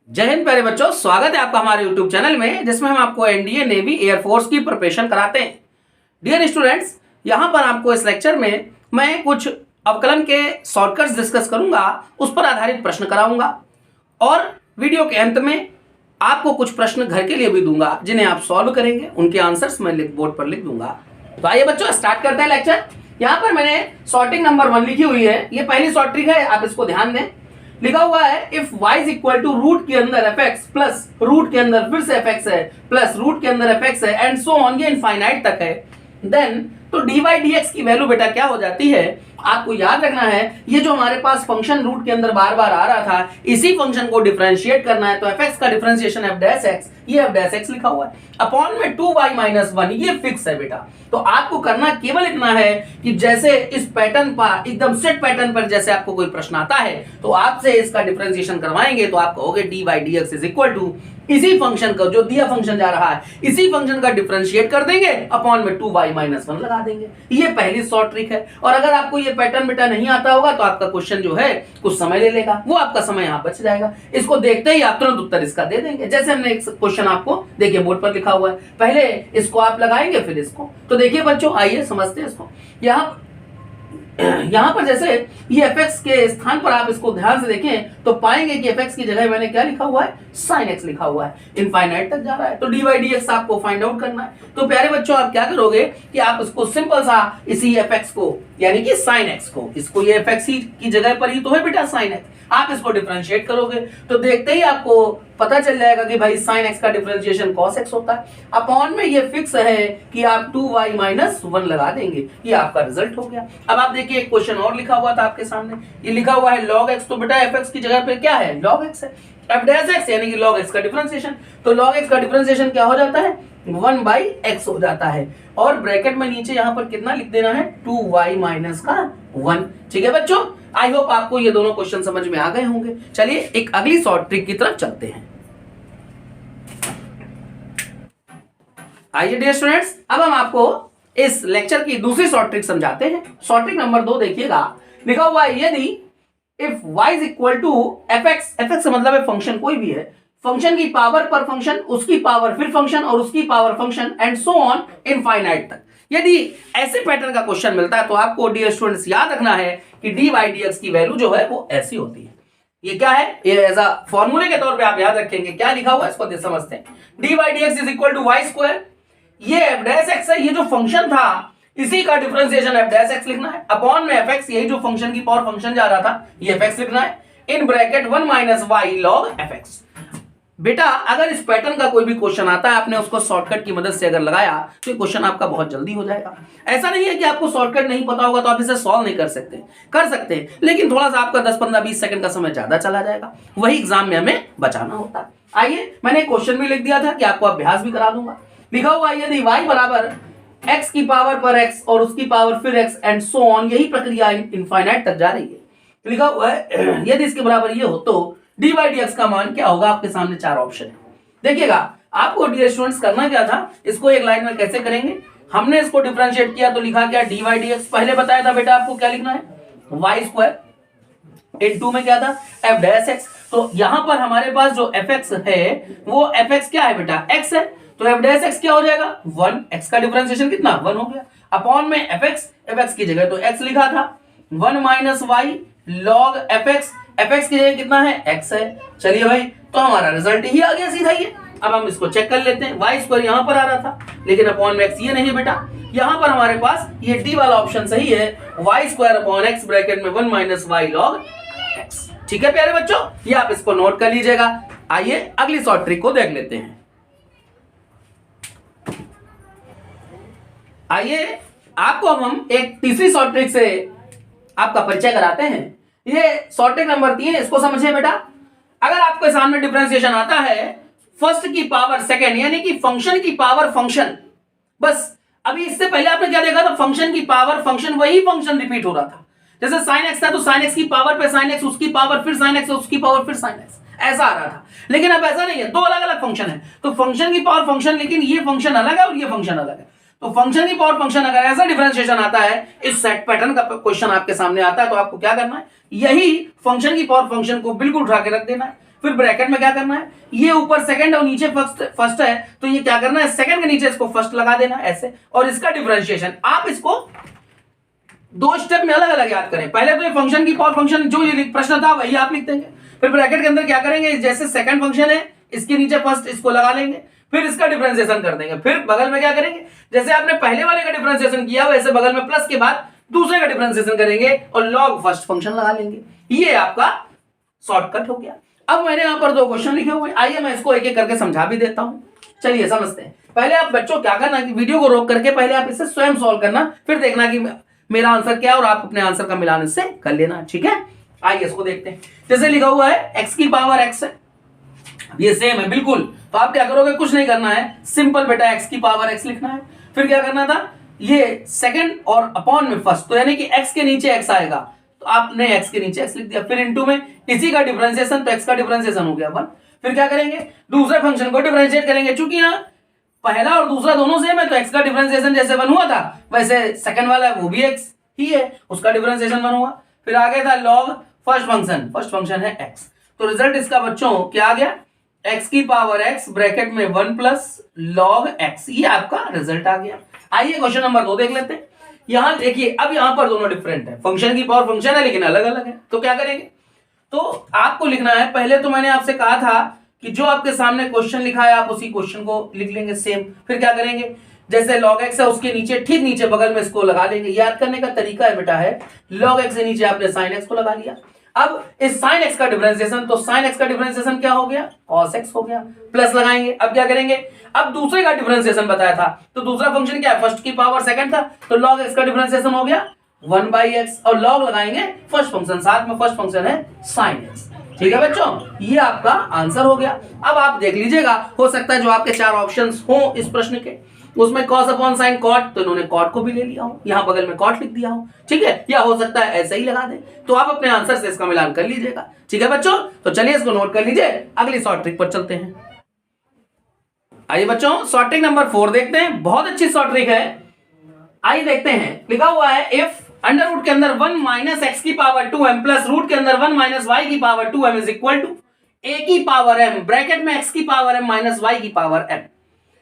जय हिंद प्यारे बच्चों, स्वागत है आपका हमारे YouTube चैनल में जिसमें हम आपको एनडीए नेवी एयरफोर्स की प्रिपरेशन कराते हैं। डियर स्टूडेंट्स, यहाँ पर आपको इस लेक्चर में मैं कुछ अवकलन के शॉर्टकट्स डिस्कस करूंगा, उस पर आधारित प्रश्न कराऊंगा और वीडियो के अंत में आपको कुछ प्रश्न घर के लिए भी दूंगा जिन्हें आप सॉल्व करेंगे। उनके आंसर्स मैं बोर्ड पर लिख दूंगा। तो आइए बच्चों स्टार्ट करते हैं लेक्चर। यहाँ पर मैंने सॉर्टिंग नंबर 1 लिखी हुई है। ये पहली सॉर्ट ट्रिक है, आप इसको ध्यान दें। लिखा हुआ है if y is equal to root के अंदर fx प्लस रूट के अंदर फिर से fx है प्लस रूट के अंदर fx है एंड सो ऑन, ये इनफाइनाइट तक है, देन तो dy dx की वैल्यू बेटा क्या हो जाती है। आपको याद रखना है ये जो हमारे पास फंक्शन रूट के अंदर बार बार आ रहा था, इसी फंक्शन को डिफरेंशिएट करना है। तो fx का डिफरेंशिएशन f डैश x, ये f डैश x लिखा हुआ है अपॉन में 2y माइनस 1, ये फिक्स है बेटा। तो आपको करना केवल इतना है कि जैसे इस पैटर्न पर एकदम सेट पैटर्न पर जैसे आपको कोई प्रश्न आता है तो आपसे इसका डिफरेंशिएशन करवाएंगे तो आप कहोगे dy dx is equal to इसी फंक्शन का जो दिया फंक्शन जा रहा है इसी फंक्शन का डिफरेंशिएट कर देंगे अपॉन में 2y माइनस 1 लगा देंगे। ये पहली शॉर्ट ट्रिक है। और अगर आपको ये पैटर्न बेटा नहीं आता होगा तो आपका क्वेश्चन जो है कुछ समय ले लेगा, वो आपका समय यहाँ बच जाएगा। इसको देखते ही आप तुरंत उत्तर इसका दे देंगे। जैसे हमने एक क्वेश्चन आपको देखिए बोर्ड पर लिखा हुआ है, पहले इसको आप लगाएंगे फिर इसको। तो देखिए बच्चों, आइए समझते हैं इसको। यहाँ पर जैसे ये fx के स्थान पर आप इसको ध्यान से देखें तो पाएंगे कि fx की जगह मैंने क्या लिखा हुआ है, sin x लिखा हुआ है, इनफाइनाइट तक जा रहा है। तो dy dx आपको फाइंड आउट करना है। तो प्यारे बच्चों आप क्या करोगे कि आप इसको सिंपल सा इसी fx को यानी कि sin x को, इसको ये fx ही की जगह पर ही तो है बेटा sin x, आप इसको डिफरेंशिएट करोगे तो देखते ही आपको पता चल जाएगा कि भाई sin x का डिफरेंशिएशन cos x होता है। अपॉन में ये फिक्स है कि आप 2y माइनस 1 लगा देंगे, ये आपका रिजल्ट हो गया। अब आप देखिए एक क्वेश्चन और लिखा हुआ था आपके सामने, ये लिखा हुआ है log x, तो बेटा fx की जगह पे क्या है, log x है, f डैश x यानी कि log x का डिफरेंशिएशन। तो log x का डिफरेंशिएशन क्या हो जाता है, 1/x हो जाता है और ब्रैकेट में नीचे यहाँ पर कितना लिख देना है, 2y माइनस का 1। ठीक है बच्चों, आई होप आपको ये दोनों क्वेश्चन समझ में आ गए होंगे। चलिए एक अगली शॉर्ट ट्रिक की तरफ चलते हैं। आइए डियर स्टूडेंट्स, अब हम आपको इस लेक्चर की दूसरी शॉर्ट ट्रिक समझाते हैं। शॉर्ट ट्रिक नंबर 2 देखिएगा, लिखा हुआ है यदि if y is equal to fx, fx का मतलब है फंक्शन कोई भी है, फंक्शन की पावर पर फंक्शन, उसकी पावर फिर फंक्शन और उसकी power function and so on infinite तक। यदि ऐसे पैटर्न का क्वेश्चन मिलता है तो आपको डियर स्टूडेंट्स याद रखना है कि dy dx की वैल्यू जो है वो ऐसी होती है। ये क्या है, ये एज अ फॉर्मूले के तौर पे आप याद रखेंगे। क्या लिखा हुआ है इसको समझते हैं। dy dx is equal to y square, ये f डैश x है, ये जो फंक्शन था इसी का डिफरेंशिएशन f डैश x लिखना है अपॉन में fx, यही जो फंक्शन की पावर फंक्शन जा रहा था ये fx लिखना है, in bracket 1 minus y log fx। बेटा अगर इस पैटर्न का कोई भी क्वेश्चन आता है, आपने उसको शॉर्टकट की मदद से अगर लगाया तो ये क्वेश्चन आपका बहुत जल्दी हो जाएगा। ऐसा नहीं है कि आपको शॉर्टकट नहीं पता होगा तो आप इसे सॉल्व नहीं कर सकते, कर सकते हैं, लेकिन थोड़ा सा आपका 10 15 20 सेकंड का समय ज्यादा चला जाएगा, वही एग्जाम में हमें बचाना होता है। आइए, मैंने क्वेश्चन भी लिख दिया था कि आपको अभ्यास भी करा दूंगा। लिखा हुआ है यदि y बराबर x की पावर पर x और उसकी पावर फिर x एंड सो ऑन, यही प्रक्रिया इनफाइनाइट तक जा रही है। लिखा हुआ है यदि इसके बराबर ये हो तो dy dx का मान क्या होगा। आपके सामने 4 ऑप्शन है, देखिएगा। आपको डियर स्टूडेंट्स करना क्या था, इसको एक लाइन में कैसे करेंगे, हमने इसको डिफरेंशिएट किया तो लिखा क्या, dy dx। पहले बताया था बेटा आपको क्या लिखना है, y स्क्वायर इनटू में क्या था, f डैश x। तो यहां पर हमारे पास जो fx है वो fx क्या है बेटा, x है, तो f डैश x क्या हो जाएगा, 1। x का डिफरेंशिएशन कितना, 1 हो गया अपॉन में fx की जगह तो x लिखा था, 1 माइनस वाई लॉग fx की जगह कितना है, x है। चलिए भाई, तो हमारा रिजल्ट ही आ गया सीधा ये। अब हम इसको चेक कर लेते हैं, y स्क्वायर यहां पर आ रहा था लेकिन अपॉन में x ये नहीं बेटा, यहां पर हमारे पास ये d वाला ऑप्शन सही है, y square upon x bracket में 1 माइनस वाई लॉग x। ठीक है प्यारे बच्चों, ये आप इसको नोट कर लीजिएगा। आइए अगली शॉर्ट ट्रिक को देख लेते हैं। आइए आपको हम एक तीसरी शॉर्ट ट्रिक से आपका परिचय कराते हैं। ये शॉर्ट ट्रिक नंबर 3, इसको समझिए बेटा। अगर आपके सामने डिफरेंशिएशन आता है फर्स्ट की पावर सेकंड यानी कि फंक्शन की पावर फंक्शन, बस अभी इससे पहले आपने क्या देखा था, फंक्शन की पावर फंक्शन, वही फंक्शन रिपीट हो रहा था। जैसे sin x था तो sin x की पावर पे sin x, उसकी पावर फिर sin x, उसकी पावर फिर sin x, ऐसा आ रहा था। लेकिन अब ऐसा नहीं है, दो अलग अलग फंक्शन है, तो फंक्शन की पावर फंक्शन, लेकिन ये फंक्शन अलग है और ये फंक्शन अलग है। तो फंक्शन की पावर फंक्शन अगर ऐसा डिफरेंशिएशन आता है, इस सेट पैटर्न का क्वेश्चन आपके सामने आता है, तो आपको क्या करना है, यही फंक्शन की पावर फंक्शन को बिल्कुल उठा के रख देना है। फिर ब्रैकेट में क्या करना है, ये ऊपर सेकंड और नीचे फर्स्ट है, तो ये क्या करना है, सेकंड के नीचे इसको फर्स्ट लगा देना ऐसे, और इसका डिफरेंशिएशन आप इसको दो स्टेप में अलग अलग याद करें। पहले तो ये फंक्शन की पावर फंक्शन जो ये प्रश्न था वही आप लिख देंगे, फिर ब्रैकेट के अंदर क्या करेंगे, जैसे सेकंड फंक्शन है इसके नीचे फर्स्ट इसको लगा लेंगे, फिर इसका डिफरेंशिएशन कर देंगे, फिर बगल में क्या करेंगे, जैसे आपने पहले वाले का डिफरेंशिएशन किया वैसे बगल में प्लस के बाद दूसरे का डिफरेंशिएशन करेंगे और लॉग फर्स्ट फंक्शन लगा लेंगे। ये आपका शॉर्टकट हो गया। अब मैंने यहां पर दो क्वेश्चन लिखे हुए, आइए मैं इसको एक एक करके समझा भी देता हूं। चलिए समझते हैं। पहले आप बच्चों क्या करना कि वीडियो को रोक करके पहले आप इसे स्वयं सॉल्व करना, फिर देखना कि मेरा आंसर क्या है और आप अपने आंसर का मिलान इससे कर लेना, ठीक है। आइए इसको देखते हैं। जैसे लिखा हुआ है x की पावर x है, ये सेम है बिल्कुल, तो आप क्या करोगे, कुछ नहीं करना है, सिंपल बेटा x की पावर x लिखना है। फिर क्या करना था, ये सेकंड और अपॉन में फर्स्ट, तो यानी कि x के नीचे x आएगा, तो आपने x के नीचे x लिख दिया, फिर इनटू में इसी का डिफरेंशिएशन, तो x का डिफरेंशिएशन हो गया 1। फिर क्या करेंगे, दूसरे फंक्शन को डिफरेंशिएट करेंगे, चूंकि यहाँ पहला और दूसरा दोनों सेम है तो x का डिफरेंशिएशन जैसे 1 हुआ था वैसे सेकंड वाला वो भी x ही है, उसका डिफरेंशिएशन 1 हुआ। फिर आगे था लॉग फर्स्ट फंक्शन है x, तो रिजल्ट इसका बच्चों क्या आ गया, x की पावर x ब्रैकेट में 1 प्लस लॉग x, ये आपका रिजल्ट आ गया। आइए क्वेश्चन नंबर 2 देख लेते हैं। यहां देखिए, अब यहां पर दोनों डिफरेंट है, फंक्शन की पावर फंक्शन है लेकिन अलग अलग है, तो क्या करेंगे, तो आपको लिखना है, पहले तो मैंने आपसे कहा था कि जो आपके सामने क्वेश्चन लिखा है आप उसी क्वेश्चन को लिख लेंगे सेम। फिर क्या करेंगे, जैसे log x है उसके नीचे ठीक नीचे बगल में इसको लगा लेंगे। याद करने का तरीका है बेटा है, log x के नीचे आपने sin x को लगा लिया। अब इस sin x का डिफरेंशिएशन, तो sin x का डिफरेंशिएशन क्या हो गया, cos x हो गया, प्लस लगाएंगे। अब क्या करेंगे, अब दूसरे का डिफरेंशिएशन बताया था, तो दूसरा फंक्शन क्या है, फर्स्ट की पावर सेकंड था, तो log x का डिफरेंशिएशन हो गया 1/x, और log लगाएंगे फर्स्ट फंक्शन, साथ में फर्स्ट फंक्शन है sin x। ठीक है बच्चों, ये आपका आंसर हो गया। अब आप देख लीजिएगा, हो सकता है जो आपके 4 ऑप्शंस हो इस प्रश्न के उसमें cos अपॉन sin cot, तो इन्होंने cot को भी ले लिया हो, यहां बगल में cot लिख दिया हो, ठीक है, या हो सकता है ऐसे ही लगा दे, तो आप अपने आंसर से इसका मिलान कर लीजिएगा। ठीक है बच्चों, तो चलिए इसको नोट कर लीजिए, अगली शॉर्ट ट्रिक पर चलते हैं। आइए बच्चों शॉर्ट ट्रिक नंबर 4 देखते हैं, बहुत अच्छी शॉर्ट ट्रिक है। आइए देखते हैं, लिखा हुआ है इफ अंडर रूट के अंदर 1 माइनस एक्स की पावर 2m प्लस रूट के अंदर 1 माइनस वाई की power 2m is equal to a की पावर m ब्रैकेट में x की पावर m माइनस y की पावर m,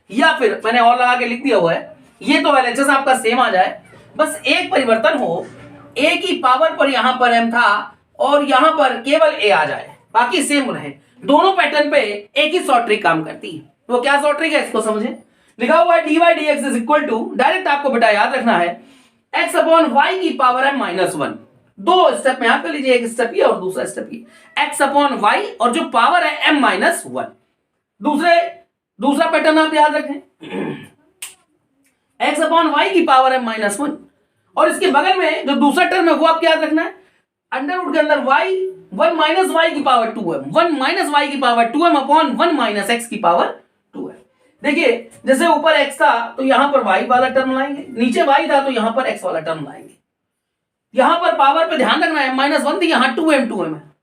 या फिर मैंने और लगा के लिख दिया हुआ है, ये तो LHS आपका सेम आ जाए, बस एक परिवर्तन हो, a की पावर पर यहां पर m था और यहां पर केवल a आ जाए, बाकी सेम रहे। दोनों पैटर्न पे एक ही शॉर्ट ट्रिक काम करती है, वो क्या शॉर्ट ट्रिक है इसको समझे। लिखा हुआ है dy dx is equal to, direct आपको बेटा याद रखना है x अपॉन वाई की पावर m माइनस 1। दो स्टेप में आप कर लीजिए, एक स्टेप ये और दूसरा स्टेप ये, x अपॉन वाई और जो पावर है m माइनस 1। दूसरा पैटर्न आप याद रखें, x अपॉन वाई की पावर m माइनस 1, और इसके बगल में जो दूसरा टर्म है वो आपको याद रखना है, अंडर रूट के अंदर y 1 माइनस वाई की पावर 2m, 1 माइनस वाई की power 2m upon 1 minus x की पावर 2m। देखिए जैसे ऊपर x था तो यहां पर y वाला टर्म लाएंगे, नीचे y था तो यहां पर x वाला टर्म लाएंगे। यहां पर पावर पे ध्यान रखना है, माइनस 1 थी, यहां 2m है।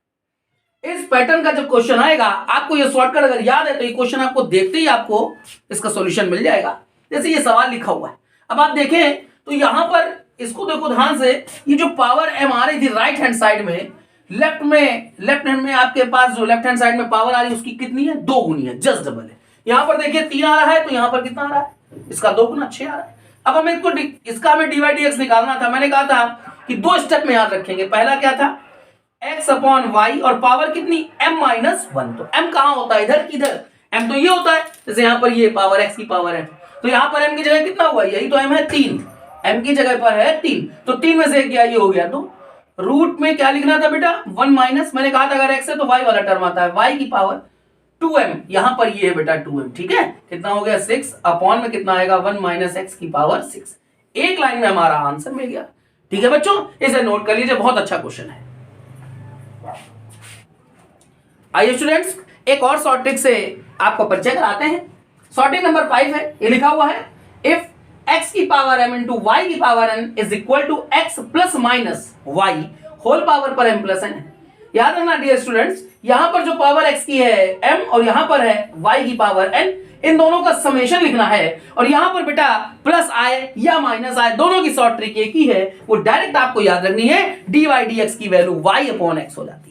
इस पैटर्न का जब क्वेश्चन आएगा, आपको ये शॉर्टकट अगर याद है तो ये क्वेश्चन आपको देखते ही आपको इसका सॉल्यूशन मिल जाएगा। जैसे ये सवाल लिखा हुआ है, अब आप देखें तो यहां पर इसको देखो ध्यान से, ये जो पावर m आ रही थी राइट हैंड साइड में, लेफ्ट हैंड में आपके पास जो लेफ्ट हैंड साइड में पावर आ रही है उसकी कितनी है, 2 गुनी है, जस्ट डबल है। यहां पर देखिए 3 आ रहा है तो यहां पर कितना आ रहा है, इसका 2 गुना 6 आ रहा है। अब हमें इसका हमें dy dx निकालना था, मैंने कहा था कि 2 स्टेप में याद रखेंगे। पहला क्या था, x अपॉन वाई और पावर कितनी m माइनस 1, तो m कहां होता है, इधर किधर, m तो ये होता है, जैसे यहां पर ये पावर x की पावर है, तो यहां पर m की जगह कितना हुआ, यही तो m है 3, m की जगह पर है 3, तो 3 में से क्या ये हो गया, तो रूट में क्या लिखना था बेटा 1 माइनस, मैंने कहा था अगर x है तो y वाला टर्म आता है, y की पावर 2m, यहां पर ये है बेटा 2m, ठीक है, कितना हो गया 6 अपॉन में कितना आएगा 1 माइनस x की पावर 6। एक लाइन में हमारा आंसर मिल गया। ठीक है बच्चों, इसे नोट कर लीजिए, बहुत अच्छा क्वेश्चन है। आइए स्टूडेंट्स एक और शॉर्ट ट्रिक से आपको परिचय कराते हैं। शॉर्ट ट्रिक नंबर 5 है, ये लिखा हुआ है इफ x की पावर m इंटू वाई की power n is equal to x plus minus y whole power पर m प्लस n है। याद रखना डियर स्टूडेंट्स, यहां पर जो पावर x की है m और यहां पर है y की पावर n, इन दोनों का समेशन लिखना है, और यहां पर बेटा प्लस आए या माइनस आए दोनों की शॉर्ट ट्रिक एक ही है, वो डायरेक्ट आपको याद रखनी है, dy dx की वैल्यू y अपॉन x हो जाती है।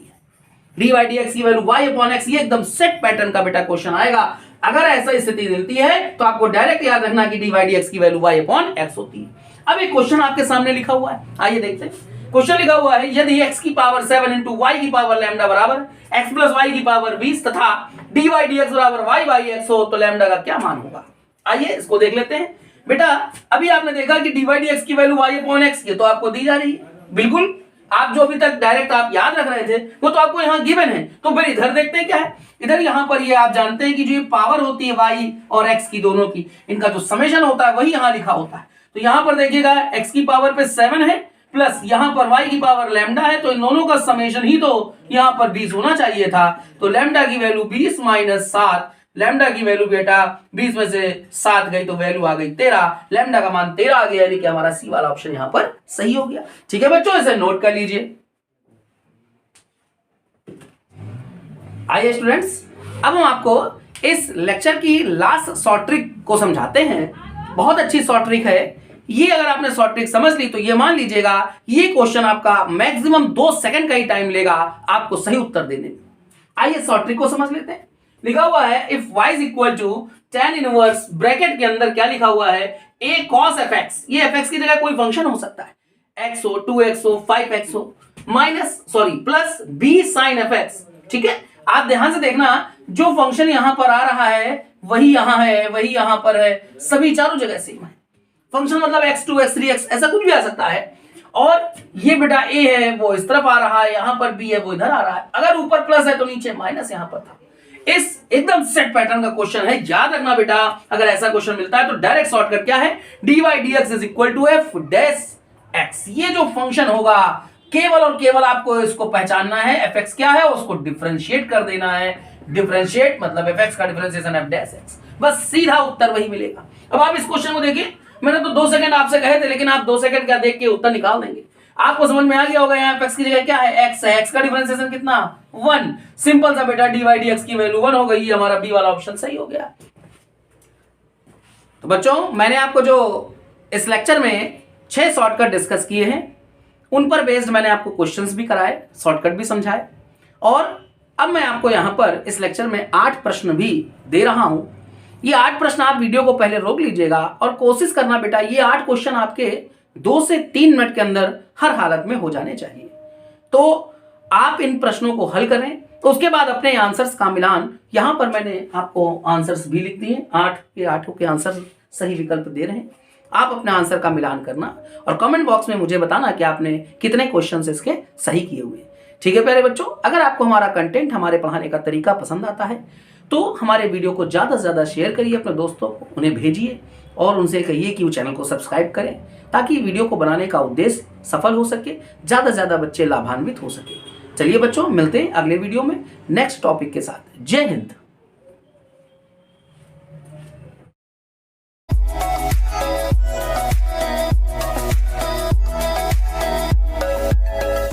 डी वाई डी एक्स की वैल्यू वाई अपॉन एक्स, ये एकदम सेट पैटर्न का बेटा क्वेश्चन आएगा। अगर ऐसा स्थिति मिलती है तो आपको डायरेक्ट याद रखना कि डी वाई डी एक्स की वैल्यू वाई अपॉन एक्स होती है। अब एक क्वेश्चन आपके सामने लिखा हुआ है, आइए देखते हैं। क्वेश्चन लिखा हुआ है यदि x की पावर 7 इंटू वाई की पावर लैम्डा बराबर x प्लस वाई की पावर 20 तथा डी वाई डी एक्स बराबर वाई बाई एक्स हो तो लैम्डा का क्या मान होगा। आइए इसको देख लेते हैं। बेटा अभी आपने देखा कि डी वाई डी एक्स की वैल्यू वाई अपॉन एक्स ये तो आपको दी जा रही है, बिल्कुल आप जो अभी तक डायरेक्ट आप याद रख रहे थे वो तो आपको यहाँ गिवन है। तो फिर इधर देखते हैं क्या है। इधर यहाँ पर ये आप जानते हैं कि जो ये पावर होती है y और x की दोनों की, इनका जो समेशन होता है वही यहाँ लिखा होता है। तो यहाँ पर देखिएगा x की पावर पे 7 है प्लस यहाँ पर y की पावर लैम्डा है, तो इन दोनों का समेशन ही तो यहाँ पर 20 होना चाहिए था। तो लैम्डा की वैल्यू 20 माइनस 7, लैम्डा की वैल्यू बेटा 20 में से 7 गई तो वैल्यू आ गई 13, लैम्डा का मान 13 आ गया, यानी कि हमारा सी वाला ऑप्शन यहाँ पर सही हो गया। ठीक है बच्चों, इसे नोट कर लीजिए। आइए स्टूडेंट्स, अब हम आपको इस लेक्चर की लास्ट शॉर्ट ट्रिक को समझाते हैं। बहुत अच्छी शॉर्ट ट्रिक है ये। अगर आपने शॉर्ट ट्रिक समझ ली तो ये मान लीजिएगा ये क्वेश्चन आपका मैक्सिमम 2 सेकंड का ही टाइम लेगा आपको सही उत्तर देने में। आइए शॉर्ट ट्रिक को समझ लेते हैं। लिखा हुआ है if y is equal to tan inverse, bracket के अंदर क्या लिखा हुआ है a cos fx, ये fx की जगह कोई फंक्शन हो सकता है, x हो 2x हो 5x हो, प्लस b sin fx। ठीक है, आप ध्यान से देखना जो फंक्शन यहां पर आ रहा है वही यहां है, वही यहां पर है, सभी चारों जगह सेम है। फंक्शन मतलब x2 x3 x ऐसा कुछ भी आ सकता है। और ये बेटा a है वो इस तरफ आ रहा है, यहां पर b है वो इधर आ रहा है, अगर ऊपर प्लस है तो नीचे माइनस यहां पर था। इस एकदम सेट पैटर्न का क्वेश्चन है, याद रखना बेटा। अगर ऐसा क्वेश्चन मिलता है तो डायरेक्ट शॉर्टकट क्या है, dy dx is equal to f dash x। ये जो फंक्शन होगा केवल और केवल आपको इसको पहचानना है, fx क्या है उसको डिफरेंशिएट कर देना है। डिफरेंशिएट मतलब fx का डिफरेंशिएशन f डैश x, बस सीधा उत्तर वही मिलेगा। अब आप इस क्वेश्चन को देखिए, मैंने तो 2 सेकंड आपसे कहे थे लेकिन आप 2 सेकंड क्या देख के उत्तर निकाल देंगे। आपको समझ में आ गया होगा यहाँ x की जगह क्या है, x है, x का डिफरेंशिएशन कितना 1। सिंपल सा बेटा dy dx की वैल्यू 1 हो गई, हमारा b वाला ऑप्शन सही हो गया। तो बच्चों मैंने आपको जो इस लेक्चर में 6 शॉर्टकट डिस्कस किए हैं उन पर बेस्ड मैंने आपको क्वेश्चंस भी कराए, शॉर्टकट भी समझाए, और अब मैं आपको यहां पर इस लेक्चर में 8 प्रश्न भी दे रहा हूं। ये 8 प्रश्न आप वीडियो को पहले रोक लीजिएगा और कोशिश करना बेटा ये 8 क्वेश्चन आपके 2 से 3 मिनट के अंदर हर हालत में हो जाने चाहिए। तो आप इन प्रश्नों को हल करें, तो उसके बाद अपने आंसर्स का मिलान, यहां पर मैंने आपको आंसर्स भी लिख दिए, 8 के 8 के आंसर सही विकल्प दे रहे हैं। आप अपने आंसर का मिलान करना और कमेंट बॉक्स में मुझे बताना कि आपने कितने क्वेश्चंस इसके सही किए हुए। ठीक है प्यारे बच्चों, अगर आपको हमारा कंटेंट, हमारे पढ़ाने का तरीका पसंद आता है तो हमारे वीडियो को ज़्यादा से ज़्यादा शेयर करिए अपने दोस्तों को, उन्हें भेजिए और उनसे कहिए कि वो चैनल को सब्सक्राइब करें ताकि वीडियो को बनाने का उद्देश्य सफल हो सके, ज़्यादा से ज़्यादा बच्चे लाभान्वित हो सके। चलिए बच्चों, मिलते हैं अगले वीडियो में नेक्स्ट टॉपिक के साथ। जय हिंद।